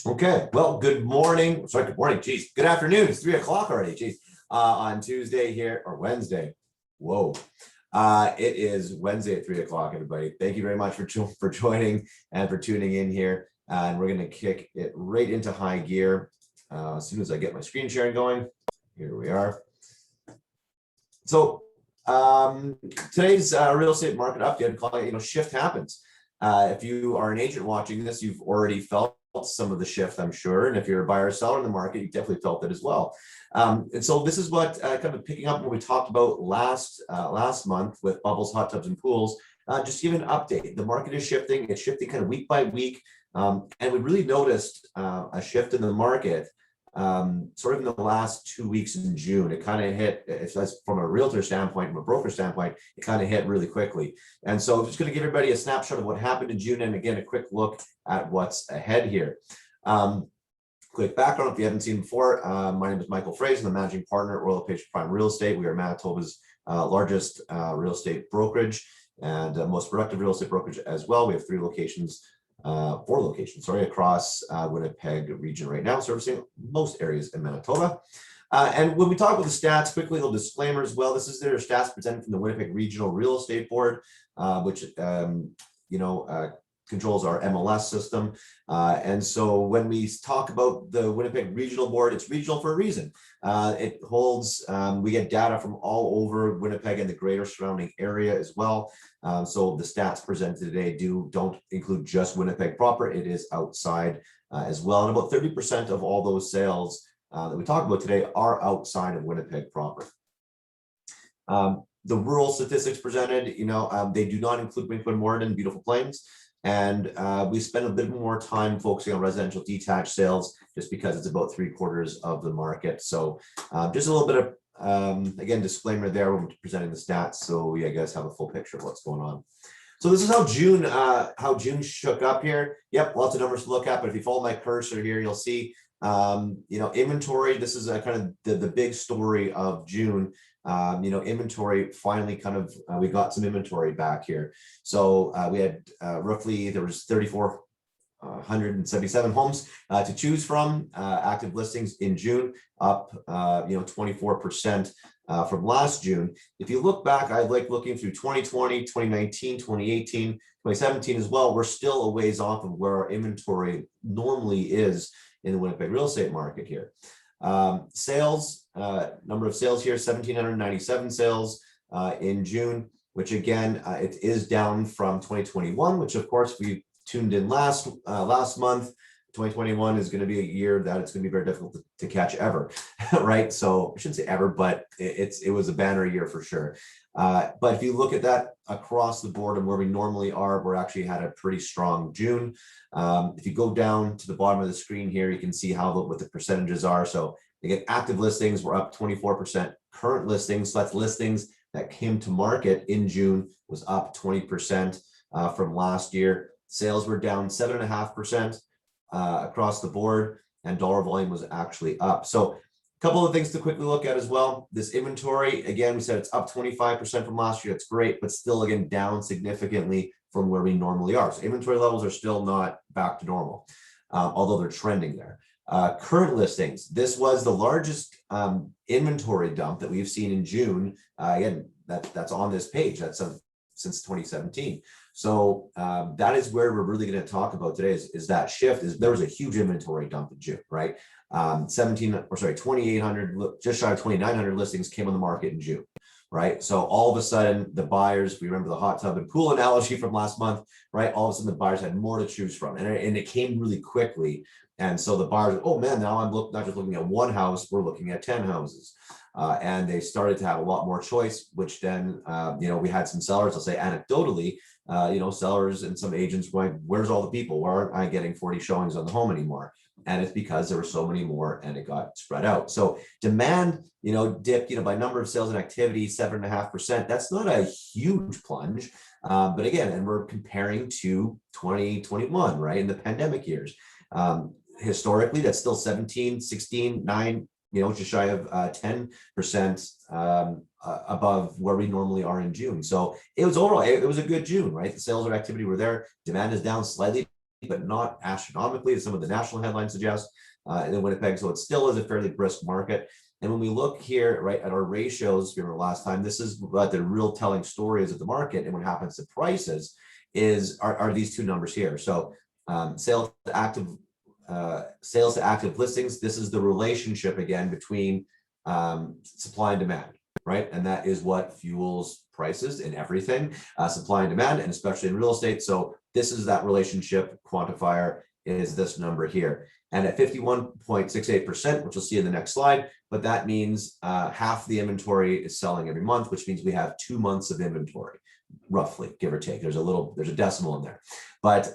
Okay, well, good morning. Sorry, good morning. Geez, good afternoon. It's 3 o'clock already. Geez, on Tuesday here or Wednesday. Whoa, it is Wednesday at 3 o'clock. Everybody, thank you very much for joining and for tuning in here. And we're going to kick it right into high gear as soon as I get my screen sharing going. Here we are. So today's real estate market update, I'm calling it, shift happens. If you are an agent watching this, you've already felt some of the shift, I'm sure. And if you're a buyer or seller in the market, you definitely felt it as well. And so this is what kind of picking up what we talked about last month with bubbles, hot tubs, and pools. Just give an update. The market is shifting. It's shifting kind of week by week. And we really noticed a shift in the market sort of in the last 2 weeks in June. It kind of hit, it's from a realtor standpoint, from a broker standpoint, it kind of hit really quickly. And so I'm just going to give everybody a snapshot of what happened in June, and again, a quick look at what's ahead here. Quick background, if you haven't seen before, my name is Michael Froese. I'm the managing partner at Royal LePage Prime Real Estate. We are Manitoba's largest real estate brokerage and most productive real estate brokerage as well. We have four locations, across Winnipeg region right now, servicing most areas in Manitoba. And when we talk about the stats, quickly, a little disclaimer as well. This is their stats presented from the Winnipeg Regional Real Estate Board, which controls our MLS system. And so when we talk about the Winnipeg Regional Board, it's regional for a reason. It holds, we get data from all over Winnipeg and the greater surrounding area as well. So the stats presented today don't include just Winnipeg proper. It is outside as well. And about 30% of all those sales that we talk about today are outside of Winnipeg proper. The rural statistics presented, they do not include Winkler Morton, Beautiful Plains. And we spend a bit more time focusing on residential detached sales just because it's about 3/4 of the market. So just a little bit of, again, disclaimer there when we're presenting the stats, so you guys have a full picture of what's going on. So this is how June shook up here. Yep, lots of numbers to look at, but if you follow my cursor here, you'll see, inventory. This is kind of the big story of June. Inventory finally kind of, we got some inventory back here. So we had roughly, there was 3,477 homes to choose from, active listings in June, up 24% from last June. If you look back, I like looking through 2020, 2019, 2018, 2017 as well. We're still a ways off of where our inventory normally is in the Winnipeg real estate market here. Sales, number of sales here, 1,797 sales in June, which again, it is down from 2021, which of course we tuned in last month. 2021 is going to be a year that it's going to be very difficult to catch ever, right? So I shouldn't say ever, but it was a banner year for sure. But if you look at that across the board and where we normally are, we're actually had a pretty strong June. If you go down to the bottom of the screen here, you can see what the percentages are. So again, active listings were up 24%. Current listings, so that's listings that came to market in June, was up 20% from last year. Sales were down 7.5% across the board, and dollar volume was actually up. So a couple of things to quickly look at as well. This inventory, again, we said it's up 25% from last year. It's great, but still, again, down significantly from where we normally are. So inventory levels are still not back to normal, although they're trending there. Current listings, this was the largest inventory dump that we've seen in June. Again, that's on this page. That's since 2017. So that is where we're really going to talk about today is that shift. There was a huge inventory dump in June, right? 2,800, just shy of 2,900 listings came on the market in June, right? So all of a sudden the buyers, we remember the hot tub and pool analogy from last month, right? All of a sudden the buyers had more to choose from, and it came really quickly. And so the buyers, oh man, now I'm not just looking at one house, we're looking at 10 houses. And they started to have a lot more choice, which then, we had some sellers, I'll say anecdotally, sellers and some agents going, where's all the people? Why aren't I getting 40 showings on the home anymore? And it's because there were so many more and it got spread out. So demand, dipped, by number of sales and activity, 7.5%. That's not a huge plunge. But again, and we're comparing to 2021, right? In the pandemic years. Historically, that's still 17, 16, 9, just shy of 10% above where we normally are in June. So it was overall, it was a good June, right? The sales or activity were there. Demand is down slightly but not astronomically, as some of the national headlines suggest, in Winnipeg. So it still is a fairly brisk market. And when we look here, right, at our ratios, remember last time, this is what the real telling story is of the market and what happens to prices are these two numbers here. So sales to active listings, this is the relationship again between supply and demand, right? And that is what fuels prices in everything, supply and demand, and especially in real estate. So this is that relationship quantifier is this number here. And at 51.68%, which you'll see in the next slide, but that means half the inventory is selling every month, which means we have 2 months of inventory, roughly, give or take. There's a decimal in there. But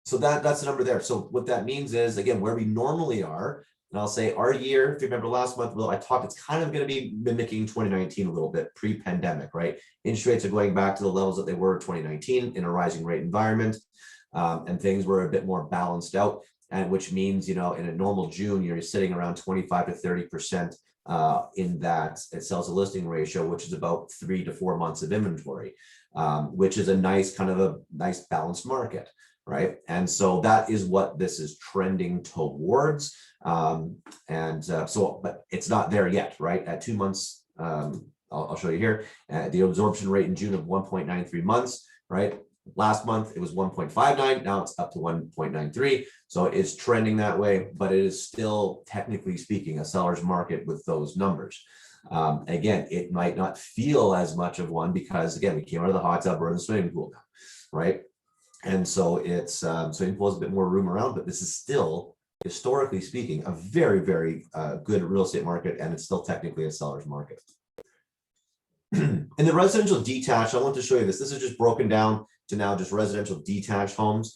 so that's the number there. So what that means is, again, where we normally are, and I'll say our year, if you remember last month, I talked, it's kind of going to be mimicking 2019 a little bit, pre-pandemic, right? Interest rates are going back to the levels that they were in 2019 in a rising rate environment, and things were a bit more balanced out. And which means, in a normal June, you're sitting around 25 to 30% in that it sales to listing ratio, which is about 3 to 4 months of inventory, which is a nice balanced market, right? And so that is what this is trending towards. But it's not there yet, right? At 2 months, I'll show you here, the absorption rate in June of 1.93 months, right? Last month it was 1.59, now it's up to 1.93. So it's trending that way, but it is still, technically speaking, a seller's market with those numbers. Again, it might not feel as much of one because, again, we came out of the hot tub, we're in the swimming pool now, right? And so it's swimming pool has a bit more room around, but this is still, historically speaking, a very, very good real estate market, and it's still technically a seller's market. In the residential detached, I want to show you this. This is just broken down to now just residential detached homes,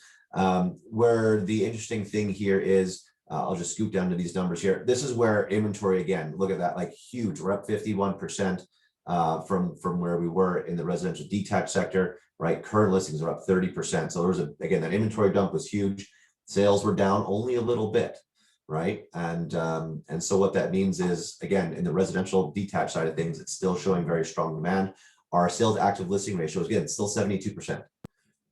where the interesting thing here is, I'll just scoot down to these numbers here. This is where inventory, again, look at that, like huge. We're up 51% from where we were in the residential detached sector, right? Current listings are up 30%. So there's again, that inventory dump was huge. Sales were down only a little bit, right? And so what that means is, again, in the residential detached side of things, it's still showing very strong demand. Our sales active listing ratio is, again, still 72%,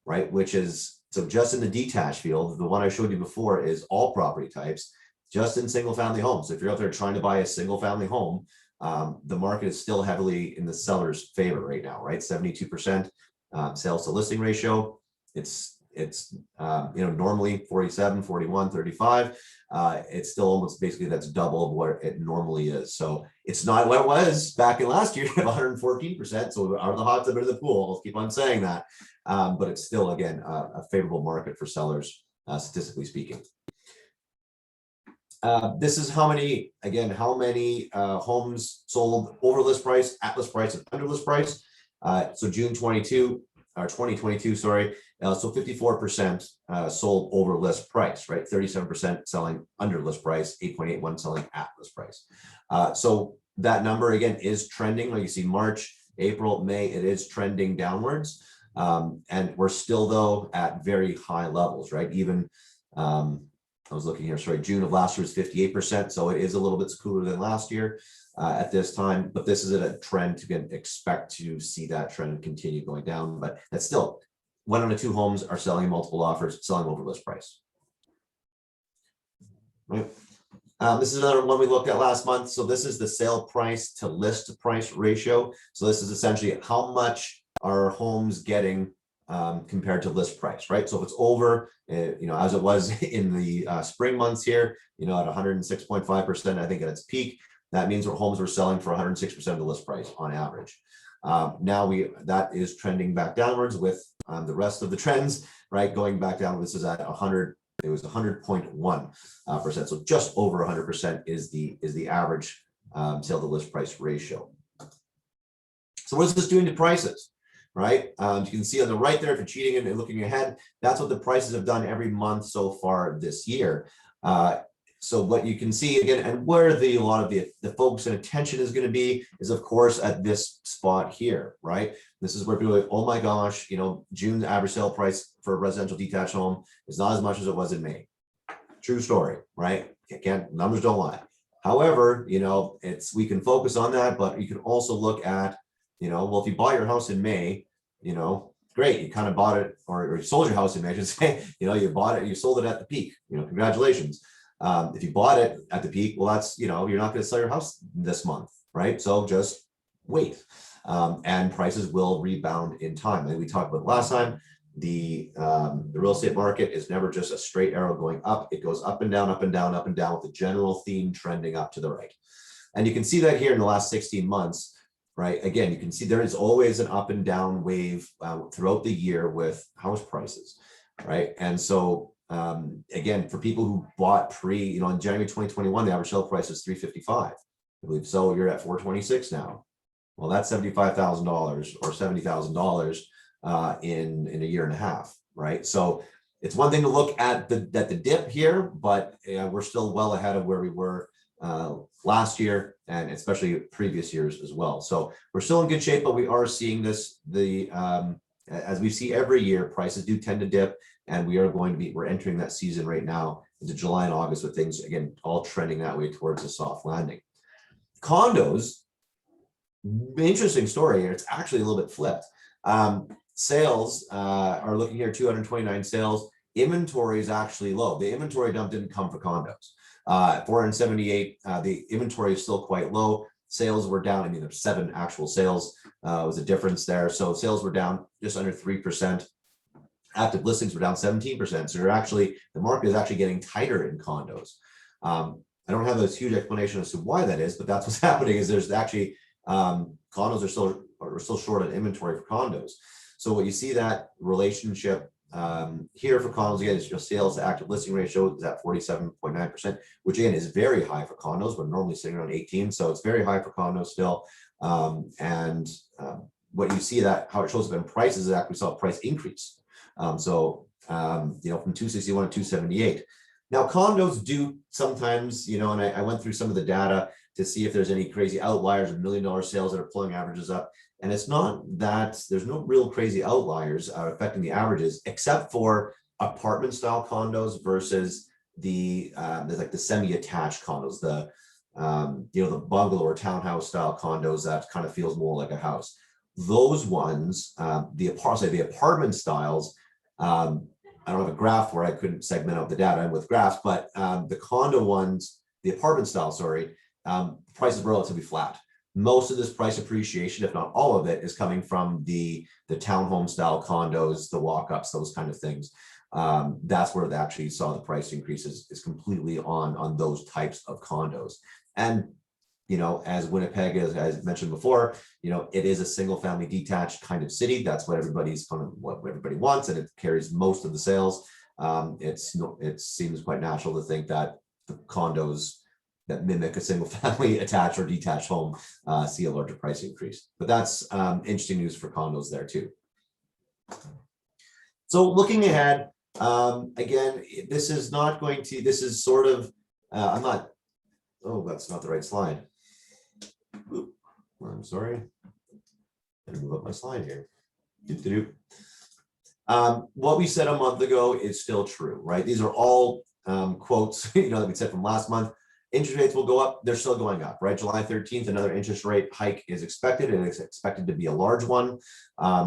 right? Which is, so just in the detached field, the one I showed you before is all property types, just in single family homes. So if you're out there trying to buy a single family home, the market is still heavily in the seller's favor right now, right? 72% sales to listing ratio. It's normally 47, 41, 35. It's still almost basically that's double of what it normally is. So it's not what it was back in last year at 114%. So out of the hot tub into the pool, I'll keep on saying that. But it's still, again, a favorable market for sellers, statistically speaking. This is how many homes sold over list price, at list price, and under list price. So June 2022, sorry. So 54% sold over list price, right? 37% selling under list price, 8.81 selling at list price. So that number, again, is trending. Like you see, March, April, May, it is trending downwards. And we're still, though, at very high levels, right? Even, I was looking here, sorry, June of last year was 58%. So it is a little bit cooler than last year at this time, but this is a trend to expect to see that trend continue going down. But that's still 1 out of 2 homes are selling multiple offers, selling over list price. Right. This is another one we looked at last month. So this is the sale price to list price ratio. So this is essentially how much are homes getting compared to list price, right? So if it's over, as it was in the spring months here, at 106.5%, I think at its peak, that means our homes were selling for 106% of the list price on average. Now that is trending back downwards with the rest of the trends, right? Going back down, this is at 100. It was 100.1%. So just over 100% is the average sale to list price ratio. So what is this doing to prices, right? You can see on the right there, if you're cheating and looking ahead, that's what the prices have done every month so far this year. So what you can see again, and where a lot of the focus and attention is going to be is, of course, at this spot here, right? This is where people are like, oh my gosh, June's average sale price for a residential detached home is not as much as it was in May. True story, right? Numbers don't lie. However, we can focus on that, but you can also look at, well, if you bought your house in May, great. You kind of bought it, or you sold your house, I should say, you bought it, you sold it at the peak, congratulations. If you bought it at the peak, well, that's, you're not going to sell your house this month, right? So just wait. And prices will rebound in time. And we talked about last time, the real estate market is never just a straight arrow going up. It goes up and down, up and down, up and down, with the general theme trending up to the right. And you can see that here in the last 16 months, right? Again, you can see there is always an up and down wave throughout the year with house prices, right? And so again, for people who bought in January 2021, the average sale price was $355, I believe. So you're at $426 now. Well, that's $75,000 or $70,000 in a year and a half, right? So it's one thing to look at the dip here, but we're still well ahead of where we were last year, and especially previous years as well. So we're still in good shape, but we are seeing this, as we see every year, prices do tend to dip, and we're entering that season right now into July and August with things, again, all trending that way towards a soft landing. Condos, interesting story here. It's actually a little bit flipped. Sales are looking here, 229 sales. Inventory is actually low. The inventory dump didn't come for condos. 478, the inventory is still quite low. Sales were down. I mean, there's 7 actual sales was a difference there. So sales were down just under 3%. Active listings were down 17%. So the market is actually getting tighter in condos. I don't have this huge explanation as to why that is, but that's what's happening. Is there's actually condos are still short on inventory for condos. So what you see, that relationship here for condos, again, is your sales to active listing ratio is at 47.9%, which again is very high for condos. We're normally sitting around 18, so it's very high for condos still. What you see, that how it shows up in prices, is actually saw a price increase. From 261 to 278. Now, condos do sometimes, and I went through some of the data to see if there's any crazy outliers of $1 million sales that are pulling averages up. And it's not that there's no real crazy outliers affecting the averages, except for apartment style condos versus there's like the semi-attached condos, the bungalow or townhouse style condos that kind of feels more like a house. Those ones, the apartment styles, I don't have a graph where I couldn't segment out the data with graphs, but the condo ones, the apartment style, prices were relatively flat. Most of this price appreciation, if not all of it, is coming from the townhome style condos, the walk-ups, those kind of things. That's where they actually saw the price increases, is completely on those types of condos. And as Winnipeg, as I mentioned before, it is a single family detached kind of city. That's what what everybody wants, and it carries most of the sales. It seems quite natural to think that the condos that mimic a single family attached or detached home see a larger price increase. But that's interesting news for condos there too. So looking ahead, again, this is sort of, that's not the right slide. Oop, I'm sorry. I'm gonna move up my slide here. What we said a month ago is still true, right? These are all quotes, that we said from last month. Interest rates will go up. They're still going up, right? July 13th, another interest rate hike is expected, and it's expected to be a large one,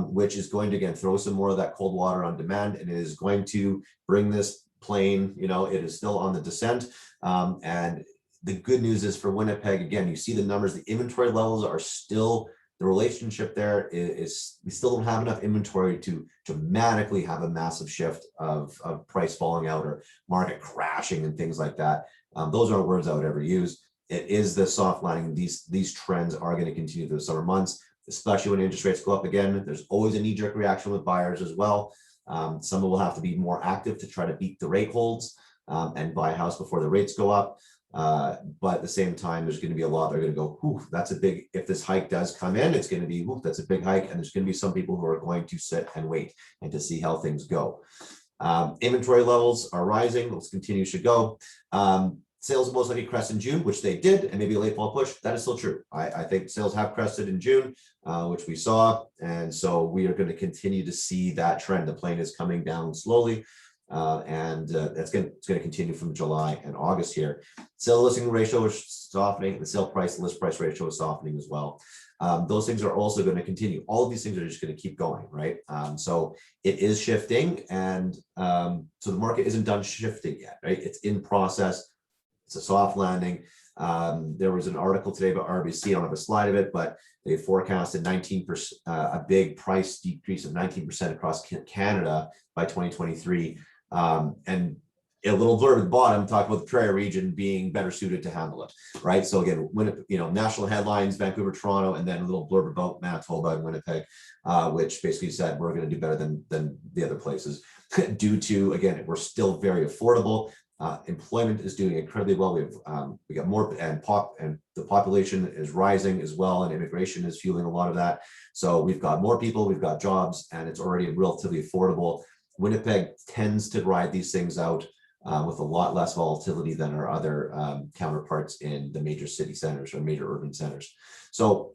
which is going to, again, throw some more of that cold water on demand, and it is going to bring this plane, it is still on the descent. And the good news is for Winnipeg, again, you see the numbers, the inventory levels are still, the relationship there is we still don't have enough inventory to dramatically have a massive shift of price falling out or market crashing and things like that. Those aren't words I would ever use. It is the soft landing. These trends are going to continue through the summer months, especially when interest rates go up again. There's always a knee-jerk reaction with buyers as well. Some will have to be more active to try to beat the rate holds and buy a house before the rates go up. But at the same time, there's going to be a lot that are going to go, whew, that's a big, if this hike does come in, it's going to be, whew, that's a big hike. And there's going to be some people who are going to sit and wait and to see how things go. Inventory levels are rising. Those continue to go. Sales will most likely crest in June, which they did, and maybe a late fall push. That is still true. I think sales have crested in June, which we saw. And so we are going to continue to see that trend. The plane is coming down slowly. and it's going to continue from July and August here. Sale listing ratio is softening. The sale price list price ratio is softening as well. Those things are also going to continue. All of these things are just going to keep going, right? So it is shifting, and so the market isn't done shifting yet, right? It's in process. It's a soft landing. There was an article today about RBC. I don't have a slide of it, but they forecasted 19%, a big price decrease of 19% across Canada by 2023. And a little blurb at the bottom talk about the Prairie region being better suited to handle it, right? So again, when national headlines, Vancouver, Toronto, and then a little blurb about Manitoba and Winnipeg, which basically said we're going to do better than the other places due to, again, we're still very affordable. Employment is doing incredibly well. We got more, and the population is rising as well, and immigration is fueling a lot of that. So we've got more people, we've got jobs, and it's already relatively affordable. Winnipeg tends to ride these things out with a lot less volatility than our other counterparts in the major city centers or major urban centers. So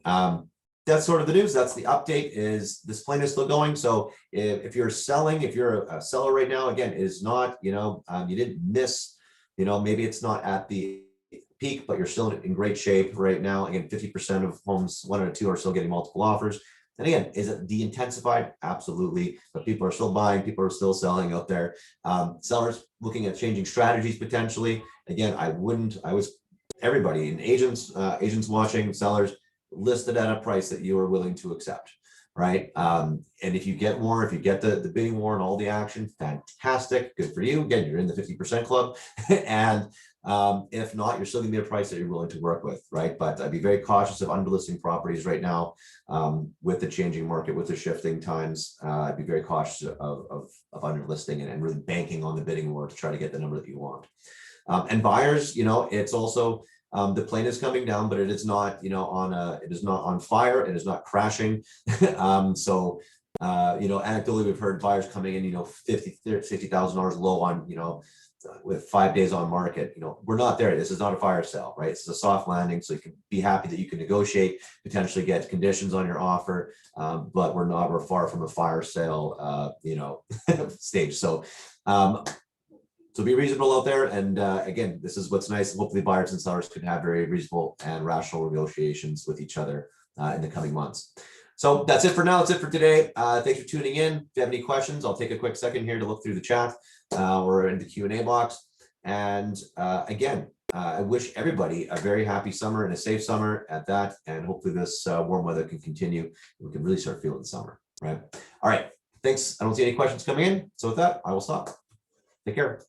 that's sort of the news. That's the update. Is this plane is still going? So if you're selling, if you're a seller right now, again, it is not, you didn't miss, maybe it's not at the peak, but you're still in great shape right now. Again, 50% of homes, 1 out of 2 are still getting multiple offers. And again, is it de-intensified? Absolutely. But people are still buying, people are still selling out there. Sellers looking at changing strategies potentially. Again, everybody, and agents watching, sellers, listed at a price that you are willing to accept, right? And if you get more, if you get the bidding war and all the action, fantastic, good for you. Again, you're in the 50% club. And if not, you're still gonna be a price that you're willing to work with, right? But I'd be very cautious of underlisting properties right now with the changing market, with the shifting times. I'd be very cautious of underlisting and really banking on the bidding war to try to get the number that you want. And buyers, it's also, the plane is coming down, but it is not, it is not on fire. It is not crashing. So, anecdotally, we've heard buyers coming in, $50,000 low on, with 5 days on market. We're not there. This is not a fire sale, right? This is a soft landing. So you can be happy that you can negotiate, potentially get conditions on your offer. But we're far from a fire sale, stage. So, so be reasonable out there. And again, this is what's nice. Hopefully buyers and sellers can have very reasonable and rational negotiations with each other in the coming months. So that's it for now. That's it for today. Thanks for tuning in. If you have any questions, I'll take a quick second here to look through the chat or in the Q&A box. And again, I wish everybody a very happy summer and a safe summer at that. And hopefully this warm weather can continue. We can really start feeling the summer, right? All right. Thanks. I don't see any questions coming in. So with that, I will stop. Take care.